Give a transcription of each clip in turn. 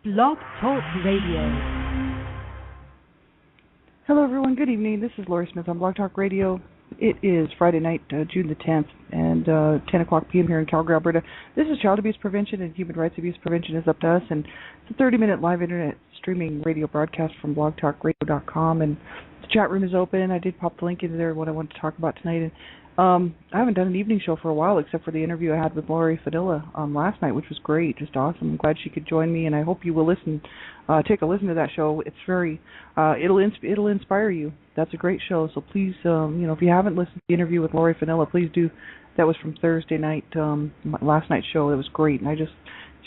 Blog Talk Radio. Hello, everyone. Good evening. This is Lori Smith on Blog Talk Radio. It is Friday night, June the 10th, and 10 o'clock p.m. here in Calgary, Alberta. This is Child Abuse Prevention and Human Rights Abuse Prevention is Up to Us, and it's a 30-minute live internet streaming radio broadcast from blogtalkradio.com, and the chat room is open. I did pop the link into there, what I wanted to talk about tonight, and I haven't done an evening show for a while, except for the interview I had with Lori Fadilla last night, which was great, just awesome. I'm glad she could join me, and I hope you will take a listen to that show. It's very, it'll inspire you. That's a great show. So please, if you haven't listened to the interview with Lori Fadilla, please do. That was from Thursday night, last night's show. It was great, and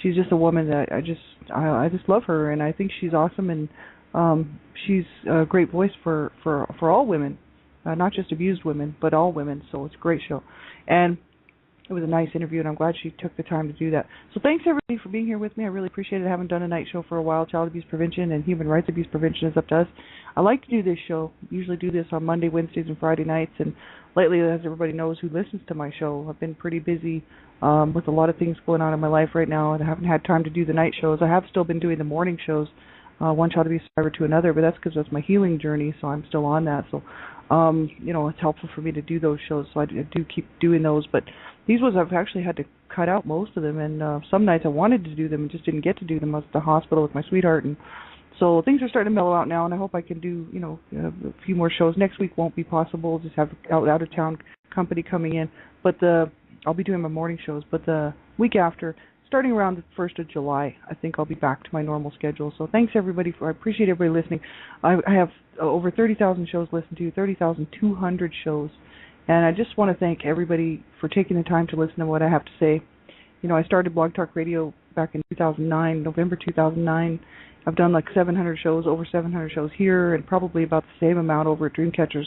she's just a woman that I just love her, and I think she's awesome, and she's a great voice for all women. Not just abused women, but all women. So it's a great show. And it was a nice interview, and I'm glad she took the time to do that. So thanks, everybody, for being here with me. I really appreciate it. I haven't done a night show for a while. Child Abuse Prevention and Human Rights Abuse Prevention is Up to Us. I like to do this show. Usually do this on Monday, Wednesdays, and Friday nights. And lately, as everybody knows who listens to my show, I've been pretty busy with a lot of things going on in my life right now, and I haven't had time to do the night shows. I have still been doing the morning shows, one child abuse survivor to another, but that's because that's my healing journey, so I'm still on that. So it's helpful for me to do those shows, so I do keep doing those. But these ones I've actually had to cut out most of them, and some nights I wanted to do them and just didn't get to do them. I was at the hospital with my sweetheart, and so things are starting to mellow out now, and I hope I can do, a few more shows. Next week won't be possible, just have out-of-town company coming in, but I'll be doing my morning shows. But the week after, starting around the 1st of July, I think I'll be back to my normal schedule. So thanks, everybody. I appreciate everybody listening. I have over 30,000 shows listened to, 30,200 shows. And I just want to thank everybody for taking the time to listen to what I have to say. I started Blog Talk Radio back in 2009, November 2009. I've done like 700 shows, over 700 shows here, and probably about the same amount over at Dreamcatchers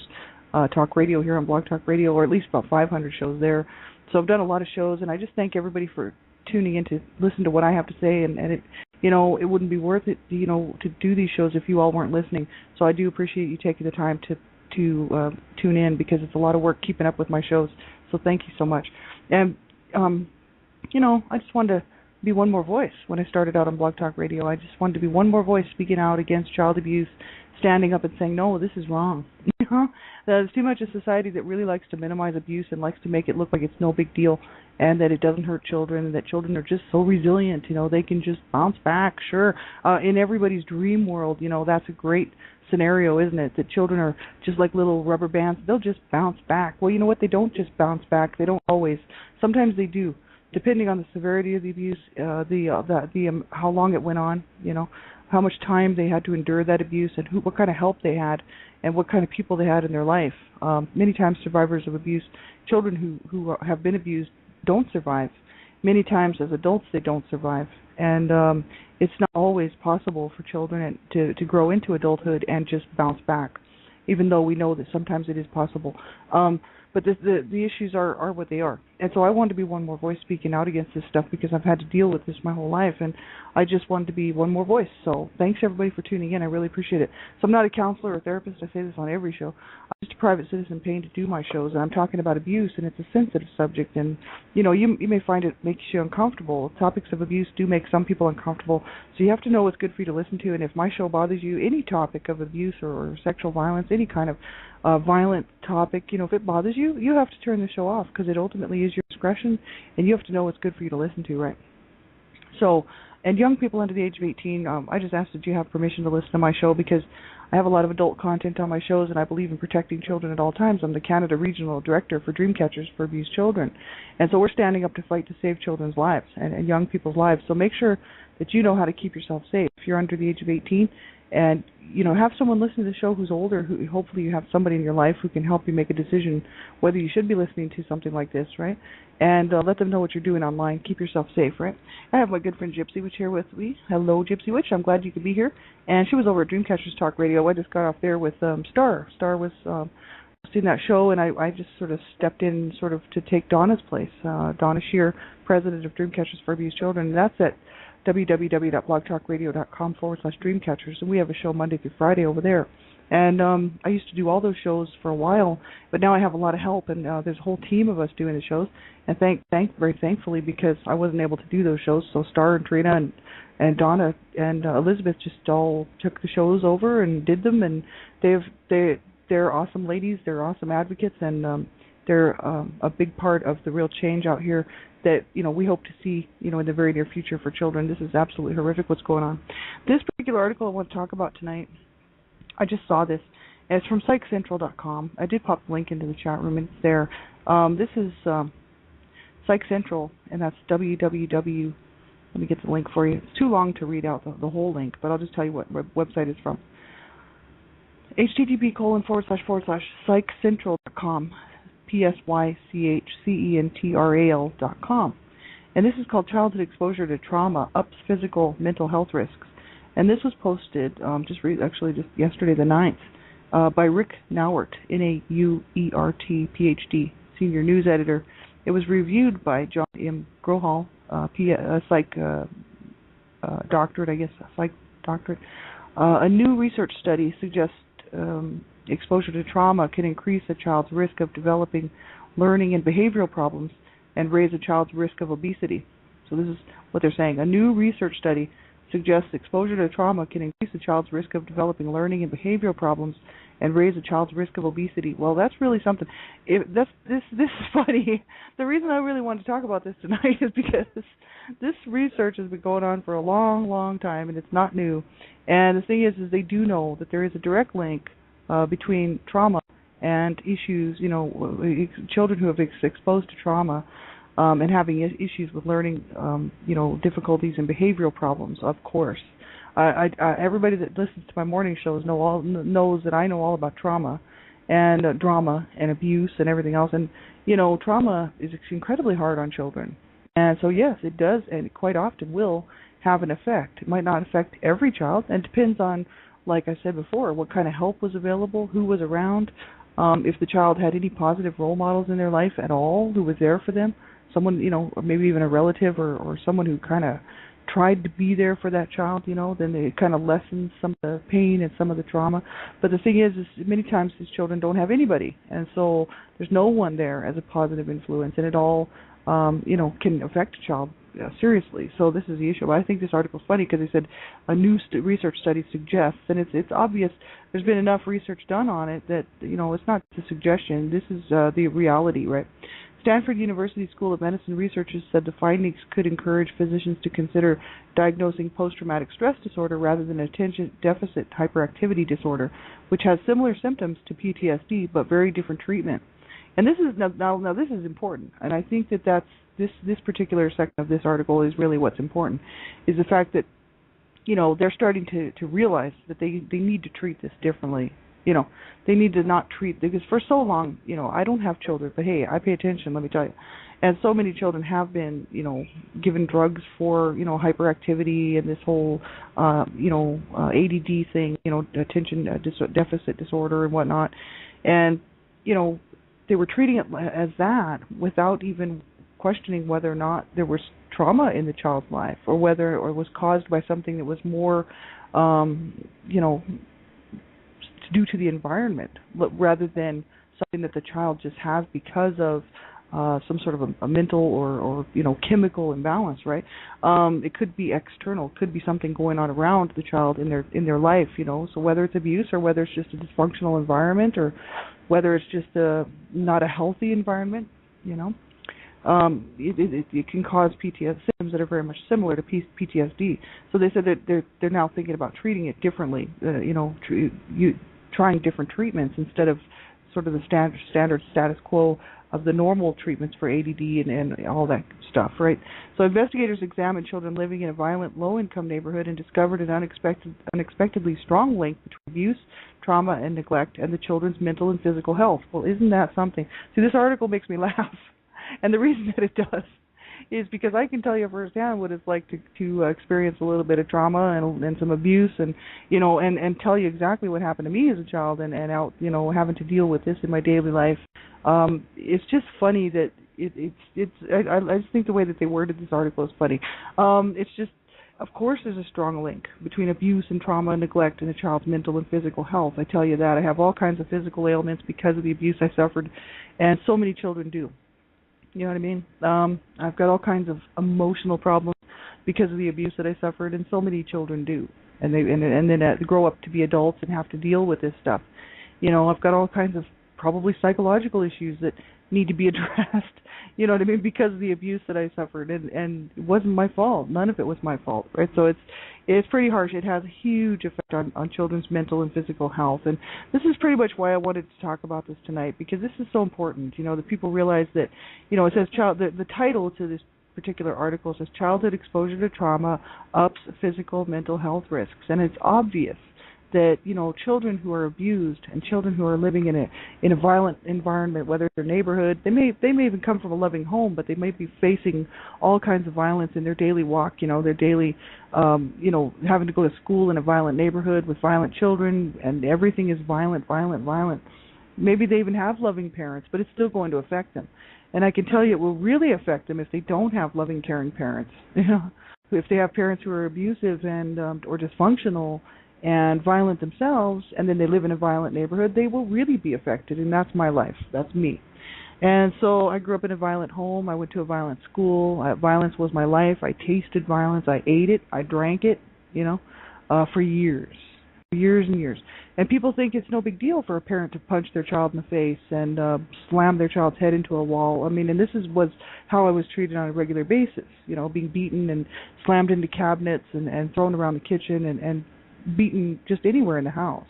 Talk Radio here on Blog Talk Radio, or at least about 500 shows there. So I've done a lot of shows, and I just thank everybody for tuning in to listen to what I have to say, and it it wouldn't be worth it to do these shows if you all weren't listening. So I do appreciate you taking the time to tune in, because it's a lot of work keeping up with my shows. So thank you so much. And I just wanted to be one more voice. When I started out on Blog Talk Radio, I just wanted to be one more voice speaking out against child abuse, standing up and saying, no, this is wrong. There's too much of society that really likes to minimize abuse and likes to make it look like it's no big deal, and that it doesn't hurt children, and that children are just so resilient, they can just bounce back. Sure, in everybody's dream world, that's a great scenario, isn't it? That children are just like little rubber bands. They'll just bounce back. Well, you know what? They don't just bounce back. They don't always. Sometimes they do, depending on the severity of the abuse, how long it went on, how much time they had to endure that abuse, and what kind of help they had, and what kind of people they had in their life. Many times survivors of abuse, children who have been abused, don't survive. Many times as adults they don't survive. And it's not always possible for children to grow into adulthood and just bounce back, even though we know that sometimes it is possible. But the issues are what they are. And so I wanted to be one more voice speaking out against this stuff, because I've had to deal with this my whole life, and I just wanted to be one more voice. So thanks, everybody, for tuning in. I really appreciate it. So I'm not a counselor or therapist. I say this on every show. I'm just a private citizen paying to do my shows, and I'm talking about abuse, and it's a sensitive subject. And, you may find it makes you uncomfortable. Topics of abuse do make some people uncomfortable, so you have to know what's good for you to listen to. And if my show bothers you, any topic of abuse or sexual violence, any kind of violent topic, if it bothers you, you have to turn the show off, because it ultimately is your discretion, and you have to know what's good for you to listen to, right? So, and young people under the age of 18, I just asked that you have permission to listen to my show, because I have a lot of adult content on my shows, and I believe in protecting children at all times. I'm the Canada Regional Director for Dreamcatchers for Abused Children, and so we're standing up to fight to save children's lives and young people's lives. So make sure that you know how to keep yourself safe. If you're under the age of 18, and have someone listen to the show who's older, who hopefully you have somebody in your life who can help you make a decision whether you should be listening to something like this, right? And let them know what you're doing online. Keep yourself safe, right? I have my good friend Gypsy Witch here with me. Hello, Gypsy Witch. I'm glad you could be here. And she was over at Dreamcatchers Talk Radio. I just got off there with Star. Star was hosting that show, and I just sort of stepped in sort of to take Donna's place. Donna Shear, president of Dreamcatchers for Abused Children, and that's at www.blogtalkradio.com/dreamcatchers, and we have a show Monday through Friday over there. And I used to do all those shows for a while, but now I have a lot of help, and there's a whole team of us doing the shows. And very thankfully, because I wasn't able to do those shows, so Star and Trina and and Donna and Elizabeth just all took the shows over and did them, and they're awesome ladies. They're awesome advocates, and they're a big part of the real change out here that we hope to see in the very near future for children. This is absolutely horrific what's going on. This particular article I want to talk about tonight, I just saw this, and it's from PsychCentral.com. I did pop the link into the chat room, and it's there. This is Psych Central, and that's www. Let me get the link for you. It's too long to read out the whole link, but I'll just tell you what website it's from. http://psychcentral.com, psychcentral.com. And this is called Childhood Exposure to Trauma, Ups Physical Mental Health Risks. And this was posted just yesterday, the 9th, by Rick Nauert, Nauert, PhD, Senior News Editor. It was reviewed by John M. Grohol, psych doctorate, I guess, a psych doctorate. A new research study suggests exposure to trauma can increase a child's risk of developing learning and behavioral problems and raise a child's risk of obesity. So this is what they're saying. A new research study suggests exposure to trauma can increase a child's risk of developing learning and behavioral problems and raise a child's risk of obesity. Well, that's really something. This is funny. The reason I really wanted to talk about this tonight is because this research has been going on for a long, long time, and it's not new. And the thing is they do know that there is a direct link between trauma and issues, children who have been exposed to trauma and having issues with learning, difficulties and behavioral problems, of course. Everybody that listens to my morning shows knows that I know all about trauma and drama and abuse and everything else. And, trauma is incredibly hard on children. And so, yes, it does, and it quite often will have an effect. It might not affect every child, and it depends on, like I said before, what kind of help was available, who was around, if the child had any positive role models in their life at all, who was there for them, someone, or maybe even a relative or someone who kind of tried to be there for that child, then it kind of lessens some of the pain and some of the trauma. But the thing is many times these children don't have anybody, and so there's no one there as a positive influence, and it all, can affect a child seriously. So this is the issue. But I think this article is funny because they said a new research study suggests, and it's obvious there's been enough research done on it that, it's not a suggestion. This is the reality, right? Stanford University School of Medicine researchers said the findings could encourage physicians to consider diagnosing post-traumatic stress disorder rather than attention deficit hyperactivity disorder, which has similar symptoms to PTSD but very different treatment. And this is now this is important, and I think that's this particular section of this article is really what's important, is the fact that they're starting to realize that they need to treat this differently. They need to not treat, because for so long, I don't have children, but hey, I pay attention, let me tell you. And so many children have been, given drugs for, hyperactivity and this whole, ADD thing, attention deficit disorder and whatnot. And, they were treating it as that without even questioning whether or not there was trauma in the child's life, or whether it was caused by something that was more, due to the environment, rather than something that the child just has because of some sort of a mental or chemical imbalance, right? It could be external, it could be something going on around the child in their life, So whether it's abuse, or whether it's just a dysfunctional environment, or whether it's just not a healthy environment, it can cause PTSD symptoms that are very much similar to PTSD. So they said that they're now thinking about treating it differently, trying different treatments instead of sort of the standard status quo of the normal treatments for ADD and all that stuff, right? So investigators examined children living in a violent, low-income neighborhood and discovered an unexpectedly strong link between abuse, trauma, and neglect and the children's mental and physical health. Well, isn't that something? See, this article makes me laugh, and the reason that it does is because I can tell you firsthand what it's like to experience a little bit of trauma and some abuse, and and tell you exactly what happened to me as a child, and out having to deal with this in my daily life. It's just funny that I just think the way that they worded this article is funny. It's just, of course, there's a strong link between abuse and trauma and neglect in a child's mental and physical health. I tell you that. I have all kinds of physical ailments because of the abuse I suffered, and so many children do. You know what I mean? I've got all kinds of emotional problems because of the abuse that I suffered, and so many children do, and then grow up to be adults and have to deal with this stuff. I've got all kinds of probably psychological issues that need to be addressed. You know what I mean? Because of the abuse that I suffered, and it wasn't my fault. None of it was my fault, right? So it's pretty harsh. It has a huge effect on children's mental and physical health, and this is pretty much why I wanted to talk about this tonight, because this is so important. That people realize that, it says the title to this particular article says childhood exposure to trauma ups physical mental health risks, and it's obvious that children who are abused and children who are living in a violent environment, whether it's their neighborhood, they may even come from a loving home, but they might be facing all kinds of violence in their daily walk. Their daily having to go to school in a violent neighborhood with violent children, and everything is violent. Maybe they even have loving parents, but it's still going to affect them. And I can tell you it will really affect them if they don't have loving, caring parents. If they have parents who are abusive and or dysfunctional and violent themselves, and then they live in a violent neighborhood, they will really be affected, and that's my life. That's me. And so I grew up in a violent home. I went to a violent school. Violence was my life. I tasted violence. I ate it. I drank it, for years and years. And people think it's no big deal for a parent to punch their child in the face and slam their child's head into a wall. And this was how I was treated on a regular basis, being beaten and slammed into cabinets and thrown around the kitchen and beaten just anywhere in the house,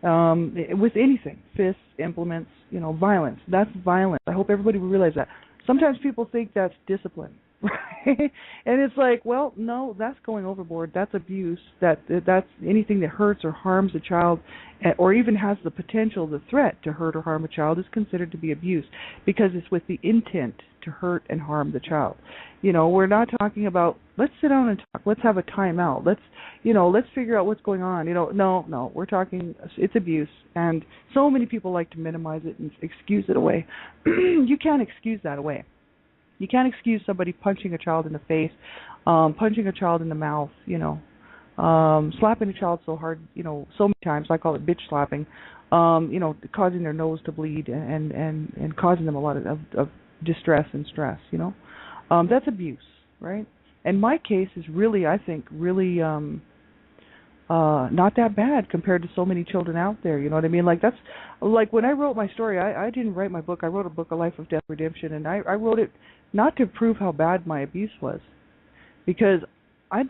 with anything, fists, implements, violence. That's violence. I hope everybody will realize that. Sometimes people think that's discipline, right? And it's like, well, no, that's going overboard. That's abuse. That's anything that hurts or harms a child, or even has the potential, the threat to hurt or harm a child, is considered to be abuse, because it's with the intent to hurt and harm the child. We're not talking about, let's sit down and talk, let's have a timeout, let's figure out what's going on. No, we're talking, it's abuse, and so many people like to minimize it and excuse it away. You can't excuse that away. You can't excuse somebody punching a child in the face, punching a child in the mouth, slapping a child so hard, so many times, I call it bitch slapping, causing their nose to bleed and causing them a lot of distress and stress, that's abuse, right? And my case is really, I think, not that bad compared to so many children out there, you know what I mean? Like, that's, like, when I wrote my story, I didn't write my book, I wrote a book, A Life of Death Redemption, and I wrote it not to prove how bad my abuse was, because I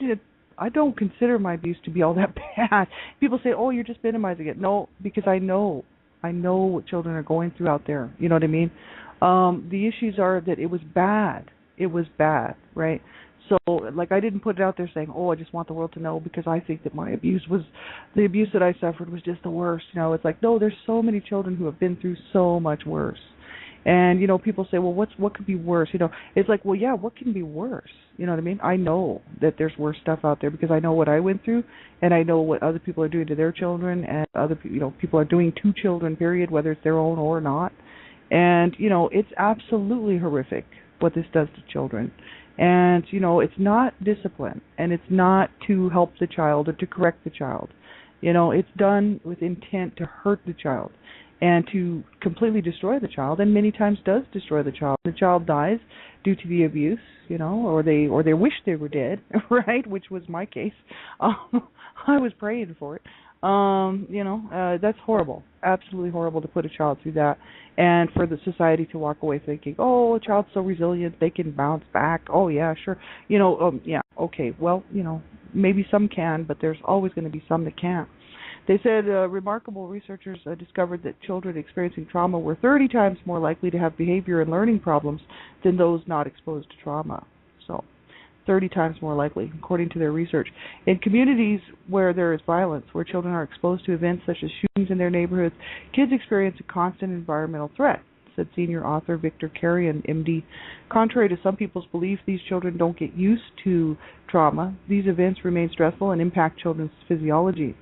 don't consider my abuse to be all that bad. People say, oh, you're just minimizing it. No, because I know what children are going through out there, you know what I mean? The issues are that it was bad. It was bad, right? So, like, I didn't put it out there saying, oh, I just want the world to know because I think that the abuse that I suffered was just the worst. It's like, no, there's so many children who have been through so much worse. And, people say, well, what could be worse? It's like, well, yeah, what can be worse? You know what I mean? I know that there's worse stuff out there because I know what I went through, and I know what other people are doing to their children, and other people are doing to children, period, whether it's their own or not. And, it's absolutely horrific what this does to children. And, it's not discipline, and it's not to help the child or to correct the child. It's done with intent to hurt the child and to completely destroy the child, and many times does destroy the child. The child dies due to the abuse, or they wish they were dead, right, which was my case. I was praying for it. That's horrible, absolutely horrible to put a child through that, and for the society to walk away thinking, oh, a child's so resilient, they can bounce back. Oh, yeah, sure. Yeah, okay, well, maybe some can, but there's always going to be some that can't. They said remarkable researchers discovered that children experiencing trauma were 30 times more likely to have behavior and learning problems than those not exposed to trauma. So, 30 times more likely, according to their research. In communities where there is violence, where children are exposed to events such as shootings in their neighborhoods, kids experience a constant environmental threat, said senior author Victor Carrion, MD. Contrary to some people's belief, these children don't get used to trauma. These events remain stressful and impact children's physiology,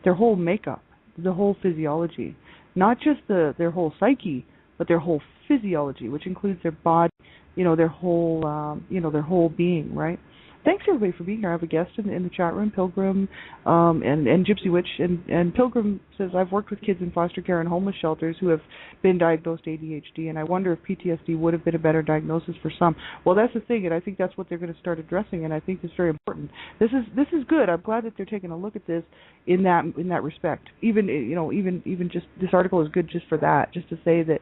their whole makeup, the whole physiology, not just their whole psyche, but their whole physiology, which includes their body, their whole being, right? Thanks everybody for being here. I have a guest in the chat room, Pilgrim, and Gypsy Witch, and Pilgrim says, I've worked with kids in foster care and homeless shelters who have been diagnosed ADHD, and I wonder if PTSD would have been a better diagnosis for some. Well, that's the thing, and I think that's what they're going to start addressing, and I think it's very important. This is good. I'm glad that they're taking a look at this in that respect. Even just this article is good just for that, just to say that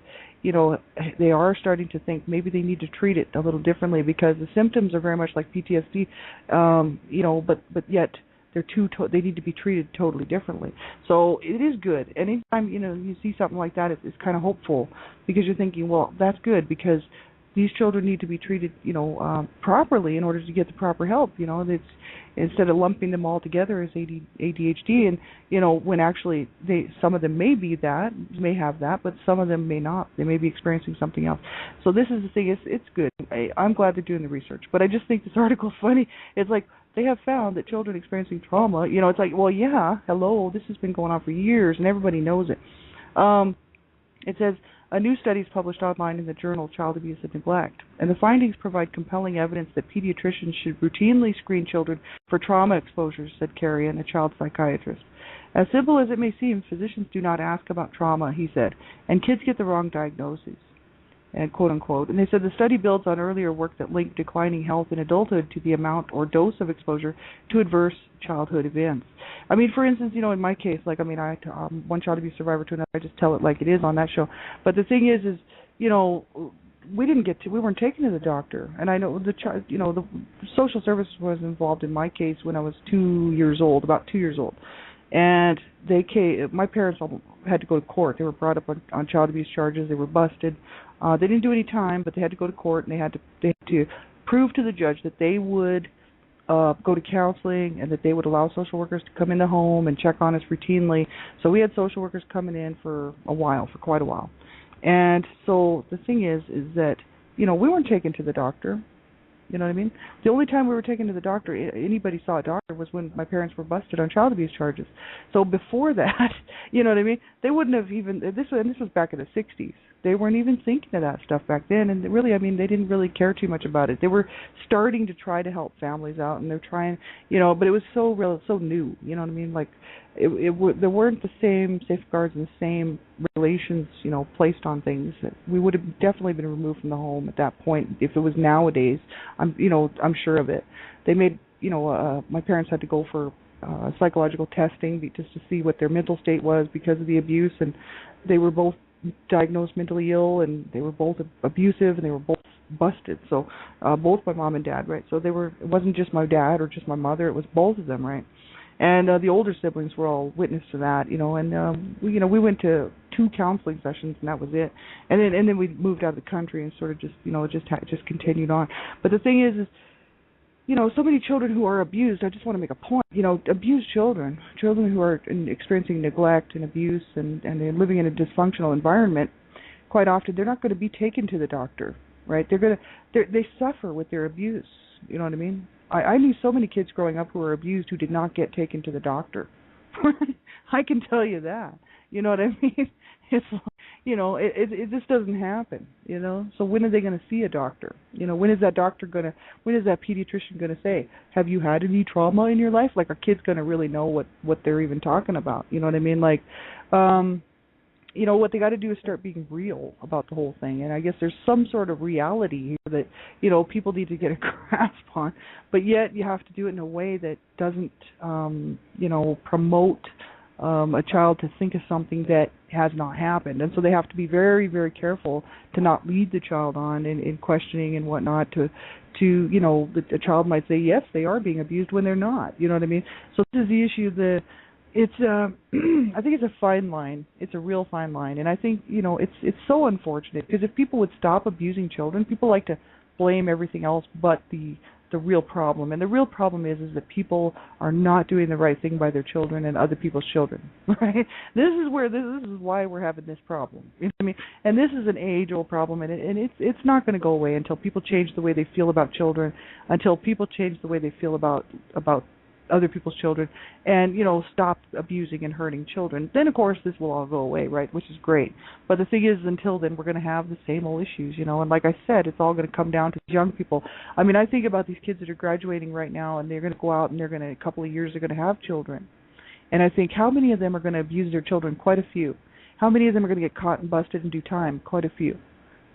they are starting to think maybe they need to treat it a little differently, because the symptoms are very much like PTSD, but yet they need to be treated totally differently. So it is good. Anytime you see something like that, it's kind of hopeful, because you're thinking, well, that's good, because these children need to be treated, properly in order to get the proper help. It's instead of lumping them all together as ADHD, and when actually some of them may may have that, but some of them may not. They may be experiencing something else. So this is the thing. It's good. I'm glad they're doing the research, but I just think this article's funny. It's like they have found that children experiencing trauma. It's like, well, yeah, hello, this has been going on for years, and everybody knows it. It says, a new study is published online in the journal Child Abuse and Neglect, and the findings provide compelling evidence that pediatricians should routinely screen children for trauma exposures, said Carrion, a child psychiatrist. As simple as it may seem, physicians do not ask about trauma, he said, and kids get the wrong diagnoses, and quote unquote. And they said the study builds on earlier work that linked declining health in adulthood to the amount or dose of exposure to adverse childhood events. I mean, for instance, in my case, I one child abuse survivor to another, I just tell it like it is on that show. But the thing is we weren't taken to the doctor, and I know the social service was involved in my case when I was about 2 years old, and my parents had to go to court. They were brought up on child abuse charges. They were busted. They didn't do any time, but they had to go to court, and they had to prove to the judge that they would go to counseling, and that they would allow social workers to come in the home and check on us routinely. So we had social workers coming in for quite a while. And so the thing is that, we weren't taken to the doctor. You know what I mean? The only time we were taken to the doctor, anybody saw a doctor, was when my parents were busted on child abuse charges. So before that, you know what I mean? They wouldn't have even, this was back in the 60s. They weren't even thinking of that stuff back then. And really, they didn't really care too much about it. They were starting to try to help families out, and they're trying, but it was so new. You know what I mean? Like, there weren't the same safeguards and the same regulations, placed on things. We would have definitely been removed from the home at that point if it was nowadays. I'm sure of it. They made, my parents had to go for psychological testing just to see what their mental state was because of the abuse, and they were both diagnosed mentally ill, and they were both abusive, and they were both busted. So both my mom and dad, right? So it wasn't just my dad or just my mother, it was both of them, right? And the older siblings were all witness to that, and we went to 2 counseling sessions, and that was it. And then we moved out of the country and sort of just continued on. But the thing is so many children who are abused, I just want to make a point, abused children who are experiencing neglect and abuse, and they're living in a dysfunctional environment, quite often they're not going to be taken to the doctor, right? They suffer with their abuse, you know what I mean? I knew so many kids growing up who were abused who did not get taken to the doctor. I can tell you that. You know what I mean? It's it just doesn't happen, So when are they going to see a doctor? When is that pediatrician going to say, have you had any trauma in your life? Like, are kids going to really know what they're even talking about? You know what I mean? Like, what they got to do is start being real about the whole thing. And I guess there's some sort of reality here that, people need to get a grasp on. But yet you have to do it in a way that doesn't, promote a child to think of something that has not happened. And so they have to be very, very careful to not lead the child on in questioning and whatnot to the child might say, yes, they are being abused when they're not. You know what I mean? So this is the issue. It's I think it's a fine line. It's a real fine line. And I think, it's so unfortunate, because if people would stop abusing children, people like to blame everything else but the real problem. And the real problem is that people are not doing the right thing by their children and other people's children, right? This is why we're having this problem. You know what I mean? And this is an age-old problem, and it's not going to go away until people change the way they feel about children, until people change the way they feel about other people's children, and stop abusing and hurting children. Then of course this will all go away, right? Which is great. But the thing is, until then, we're going to have the same old issues, And like I said, it's all going to come down to young people. I mean, I think about these kids that are graduating right now, and they're going to go out and they're going to, a couple of years, they're going to have children. And I think, how many of them are going to abuse their children? Quite a few. How many of them are going to get caught and busted and do time? Quite a few.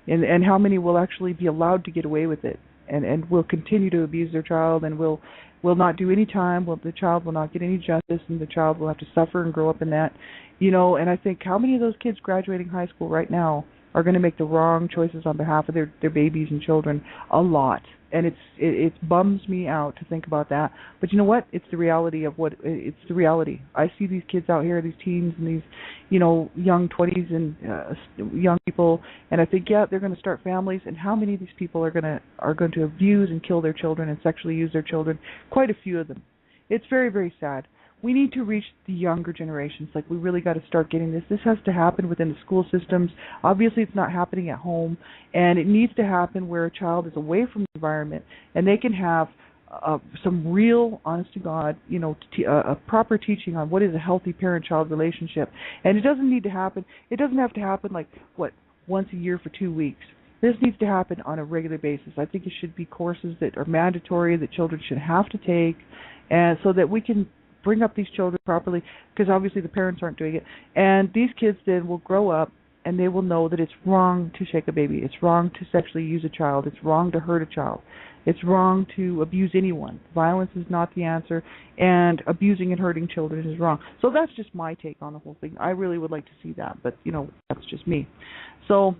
And how many will actually be allowed to get away with it and will continue to abuse their child and will not do any time, the child will not get any justice, and the child will have to suffer and grow up in that. And I think, how many of those kids graduating high school right now are going to make the wrong choices on behalf of their babies and children? A lot. And it bums me out to think about that. But you know what? It's the reality of it's the reality. I see these kids out here, these teens and these, young 20s and young people, and I think, yeah, they're going to start families. And how many of these people are going to abuse and kill their children and sexually use their children? Quite a few of them. It's very, very sad. We need to reach the younger generations. Like, we really got to start getting this. This has to happen within the school systems. Obviously, it's not happening at home, and it needs to happen where a child is away from the environment, and they can have some real, honest to God, a proper teaching on what is a healthy parent-child relationship. And it doesn't need to happen. It doesn't have to happen once a year for 2 weeks. This needs to happen on a regular basis. I think it should be courses that are mandatory, that children should have to take, and so that we can bring up these children properly, because obviously the parents aren't doing it. And these kids then will grow up and they will know that it's wrong to shake a baby. It's wrong to sexually use a child. It's wrong to hurt a child. It's wrong to abuse anyone. Violence is not the answer, and abusing and hurting children is wrong. So that's just my take on the whole thing. I really would like to see that, but, that's just me. So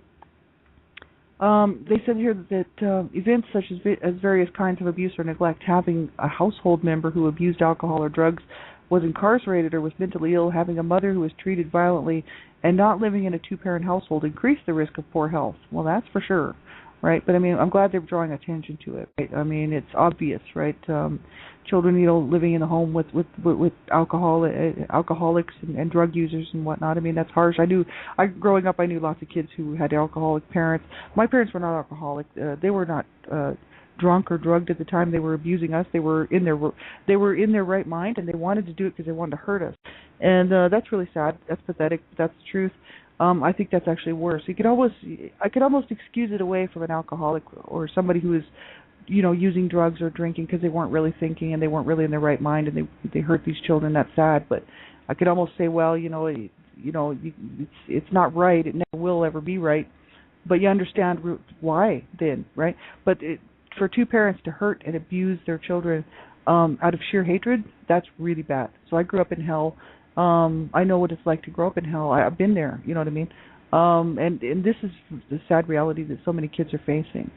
they said here that events such as various kinds of abuse or neglect, having a household member who abused alcohol or drugs, was incarcerated or was mentally ill, having a mother who was treated violently, and not living in a two-parent household increased the risk of poor health. Well, that's for sure, right? But I mean, I'm glad they're drawing attention to it, right? I mean, it's obvious, right? Children, living in the home with alcoholics and drug users and whatnot. I mean, that's harsh. Growing up, I knew lots of kids who had alcoholic parents. My parents were not alcoholic. They were not drunk or drugged at the time they were abusing us. They were in their right mind, and they wanted to do it because they wanted to hurt us. And that's really sad. That's pathetic. But that's the truth. I think that's actually worse. I could almost excuse it away from an alcoholic or somebody who is, using drugs or drinking because they weren't really thinking and they weren't really in their right mind and they hurt these children. That's sad. But I could almost say, well, it's not right. It never will ever be right. But you understand why then, right? But for two parents to hurt and abuse their children out of sheer hatred, that's really bad. So I grew up in hell. I know what it's like to grow up in hell. I've been there, you know what I mean? And this is the sad reality that so many kids are facing.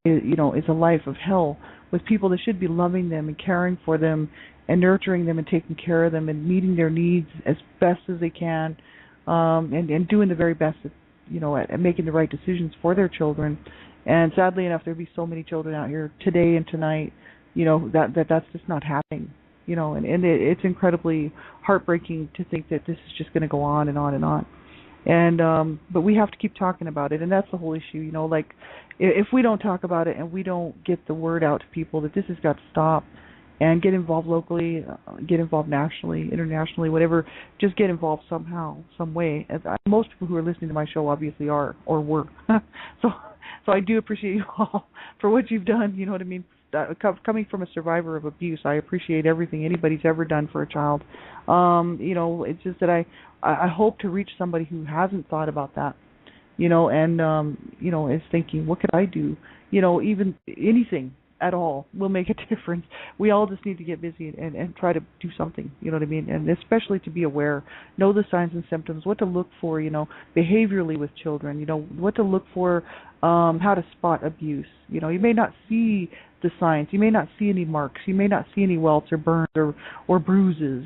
It's a life of hell with people that should be loving them and caring for them and nurturing them and taking care of them and meeting their needs as best as they can, and doing the very best at making the right decisions for their children. And sadly enough, there'll be so many children out here today and tonight, that's just not happening. And it's incredibly heartbreaking to think that this is just going to go on and on and on. And but we have to keep talking about it, and that's the whole issue. If we don't talk about it and we don't get the word out to people that this has got to stop, and get involved locally, get involved nationally, internationally, whatever, just get involved somehow, some way. Most people who are listening to my show obviously are or were. So I do appreciate you all for what you've done. You know what I mean? Coming from a survivor of abuse, I appreciate everything anybody's ever done for a child. It's just that I hope to reach somebody who hasn't thought about that, and is thinking, what could I do? Even anything at all will make a difference. We all just need to get busy and try to do something, you know what I mean? And especially to be aware, know the signs and symptoms, what to look for, behaviorally with children, what to look for, how to spot abuse. You may not see the signs, you may not see any marks, you may not see any welts or burns or bruises,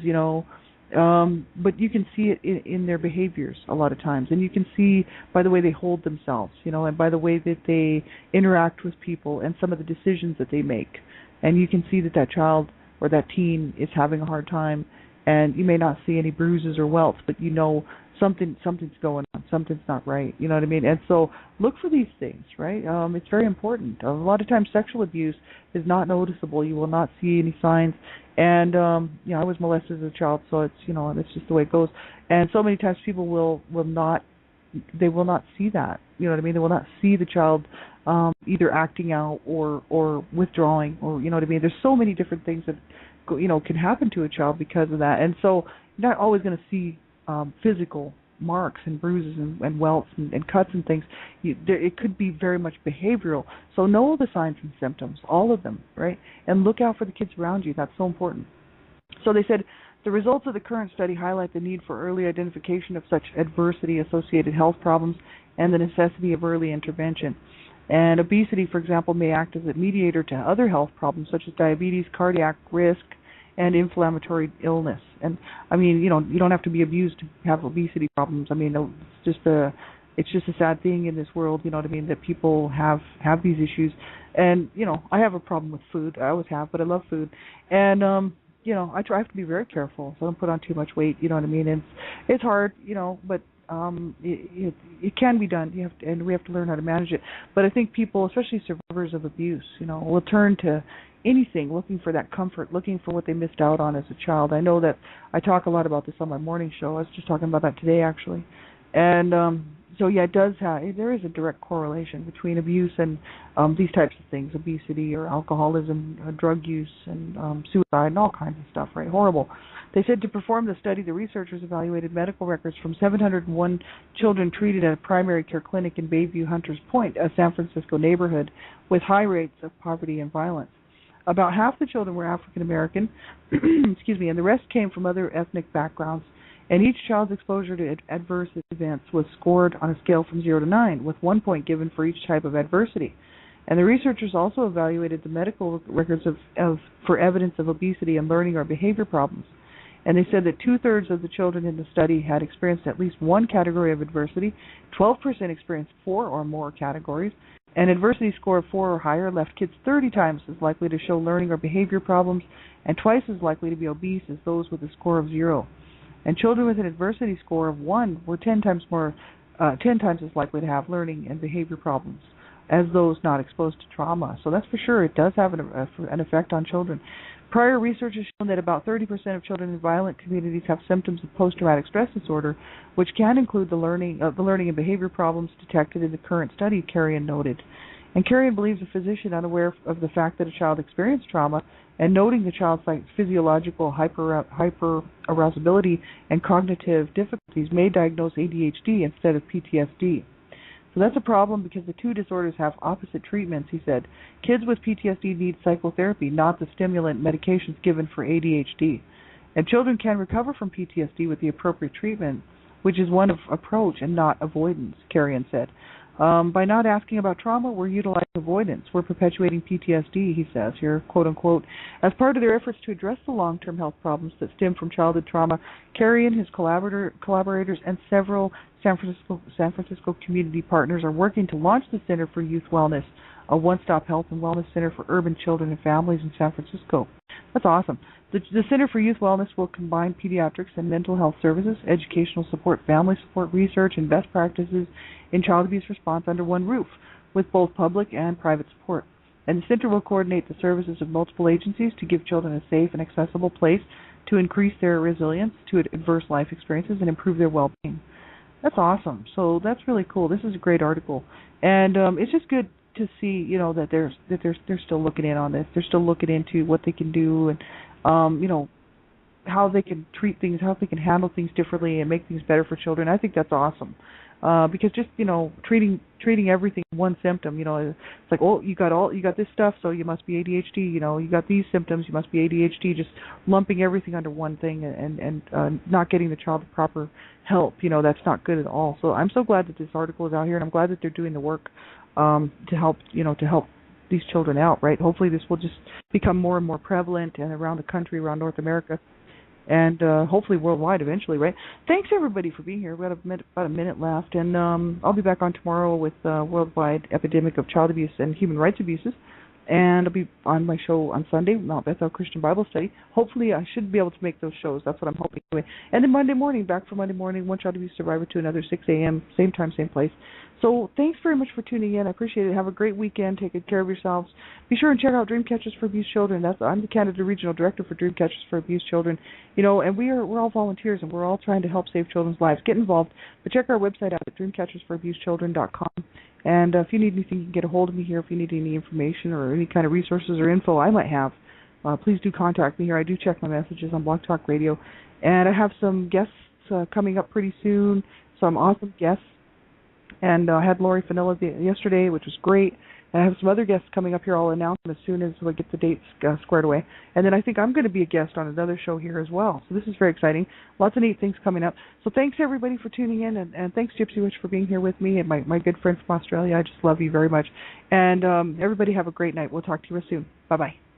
but you can see it in their behaviors a lot of times, and you can see by the way they hold themselves, and by the way that they interact with people and some of the decisions that they make. And you can see that child or that teen is having a hard time, and you may not see any bruises or welts, but something's going on, something's not right, you know what I mean? And so look for these things, right? It's very important. A lot of times sexual abuse is not noticeable. You will not see any signs, And I was molested as a child, so it's that's just the way it goes. And so many times people will not see that. You know what I mean? They will not see the child either acting out or withdrawing, or you know what I mean. There's so many different things that can happen to a child because of that. And so you're not always going to see physical marks and bruises and welts and cuts and things. It could be very much behavioral. So know the signs and symptoms, all of them, right? And look out for the kids around you. That's so important. So they said the results of the current study highlight the need for early identification of such adversity-associated health problems and the necessity of early intervention. And obesity, for example, may act as a mediator to other health problems such as diabetes, cardiac risk, and inflammatory illness. And I mean, you don't have to be abused to have obesity problems. I mean, it's just a sad thing in this world, you know what I mean, that people have these issues. And I have a problem with food. I always have, but I love food. And I have to be very careful so I don't put on too much weight, you know what I mean? And it's hard, but it can be done. And we have to learn how to manage it. But I think people, especially survivors of abuse, will turn to anything, looking for that comfort, looking for what they missed out on as a child. I know that I talk a lot about this on my morning show. I was just talking about that today, actually. And so, yeah, there is a direct correlation between abuse and these types of things, obesity or alcoholism, drug use, and suicide, and all kinds of stuff, right? Horrible. They said to perform the study, the researchers evaluated medical records from 701 children treated at a primary care clinic in Bayview Hunters Point, a San Francisco neighborhood with high rates of poverty and violence. About half the children were African American, and the rest came from other ethnic backgrounds. And each child's exposure to adverse events was scored on a scale from 0 to 9, with 1 point given for each type of adversity. And the researchers also evaluated the medical records for evidence of obesity and learning or behavior problems. And they said that 2/3 of the children in the study had experienced at least one category of adversity, 12% experienced 4 or more categories. An adversity score of 4 or higher left kids 30 times as likely to show learning or behavior problems and twice as likely to be obese as those with a score of 0. And children with an adversity score of 1 were 10 times as likely to have learning and behavior problems as those not exposed to trauma. So that's for sure. It does have an effect on children. Prior research has shown that about 30% of children in violent communities have symptoms of post-traumatic stress disorder, which can include the learning and behavior problems detected in the current study, Carrion noted. And Carrion believes a physician unaware of the fact that a child experienced trauma and noting the child's physiological hyperarousability and cognitive difficulties may diagnose ADHD instead of PTSD. So that's a problem because the two disorders have opposite treatments, he said. Kids with PTSD need psychotherapy, not the stimulant medications given for ADHD. And children can recover from PTSD with the appropriate treatment, which is one of approach and not avoidance, Carrion said. By not asking about trauma, we're utilizing avoidance. We're perpetuating PTSD, he says here, quote unquote. As part of their efforts to address the long-term health problems that stem from childhood trauma, Carrion, his collaborators, and several San Francisco community partners are working to launch the Center for Youth Wellness, a one-stop health and wellness center for urban children and families in San Francisco. That's awesome. The Center for Youth Wellness will combine pediatrics and mental health services, educational support, family support, research, and best practices in child abuse response under one roof, with both public and private support. And the center will coordinate the services of multiple agencies to give children a safe and accessible place to increase their resilience to adverse life experiences and improve their well-being. That's awesome. So that's really cool. This is a great article, and it's just good to see, that they're still looking in on this. They're still looking into what they can do and how they can treat things, how they can handle things differently and make things better for children. I think that's awesome. Because just, treating everything one symptom, it's like, oh, you got this stuff, so you must be ADHD, you got these symptoms, you must be ADHD, just lumping everything under one thing and not getting the child the proper help, that's not good at all. So I'm so glad that this article is out here, and I'm glad that they're doing the work to help these children out, right? Hopefully this will just become more and more prevalent and around the country, around North America, and hopefully worldwide eventually, right? Thanks, everybody, for being here. We've got about a minute left, and I'll be back on tomorrow with Worldwide Epidemic of Child Abuse and Human Rights Abuses, and I'll be on my show on Sunday, Mount Bethel Christian Bible Study. Hopefully I should be able to make those shows. That's what I'm hoping. Anyway. And then Monday morning, back for Monday morning, one child abuse survivor to another, 6 a.m., same time, same place. So thanks very much for tuning in. I appreciate it. Have a great weekend. Take good care of yourselves. Be sure and check out Dreamcatchers for Abused Children. I'm the Canada Regional Director for Dreamcatchers for Abused Children. And we're all volunteers, and we're all trying to help save children's lives. Get involved. But check our website out at dreamcatchersforabusedchildren.com. And if you need anything, you can get a hold of me here. If you need any information or any kind of resources or info I might have, please do contact me here. I do check my messages on Blog Talk Radio. And I have some guests coming up pretty soon, some awesome guests. And I had Lori Fanilla yesterday, which was great. And I have some other guests coming up here. I'll announce them as soon as we get the dates squared away. And then I think I'm going to be a guest on another show here as well. So this is very exciting. Lots of neat things coming up. So thanks, everybody, for tuning in. And thanks, Gypsy Witch, for being here with me. And my good friend from Australia, I just love you very much. And everybody have a great night. We'll talk to you real soon. Bye-bye.